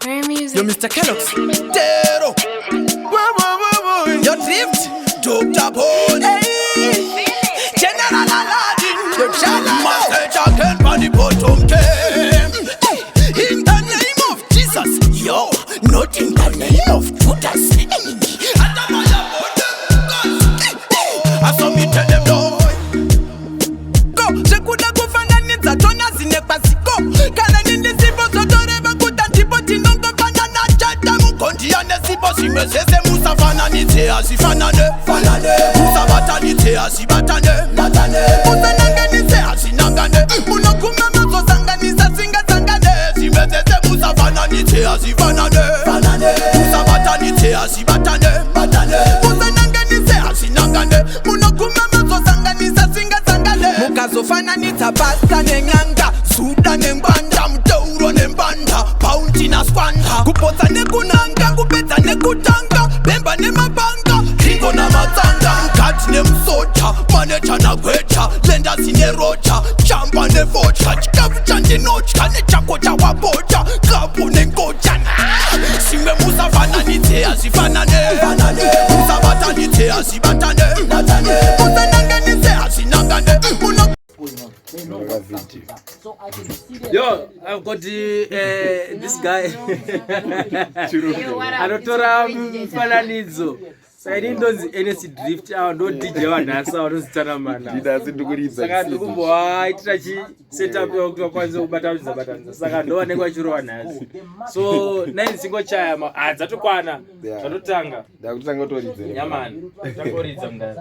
Yo, Mr. Kellogg's. Tero. Yo, Drift. Dr. Pony. Hey. General Aladdin. Yo, Chala. Master Jacket. Body bottom game. In the name of Jesus. Yo, not in the name of Judas. I saw me tell them no. Go. Je could go find a ninja. Tona zine pasiko. Kana nini sipo sotore bakuta tipo tinongo banana chata mukondi ane sipo simesese musafananidze asifanane musafananidze asibatane musananganise asinangane munokume mazosanganisa singasangane simesese musafananidze asifanane musafananidze asibatane musananganise asinangane munokume mazosanganisa singasangane mukazofananidza paStar nenganga suda nembanda mteuro nembanda paundi na skwanda kupotsa nekunanga kupedza nekutanga bemba nemabanga ringo na matsanga mukati nemusocha manecha nagwecha lenda zine rocha chamba nevocha chikafu chandinotya nechako chawabocha kapu nengocha simwe musafananidze asifanane musabatanidze asibatane musananganidze asinangane Yo, I've got this guy. Anotora mufananidzo. Saidindozi Ernest Drift ndo DJ wanhasa Ernest Tanaman. Saka ndikumboaitira chi setup yokuti vakwanise kubatanidza. Saka ndoonekwa chiro wanhasi. So neni singochaya dzatokwana. Tatotanga. Ndakutanga utoridze. Nyamani. Takoridza mndani.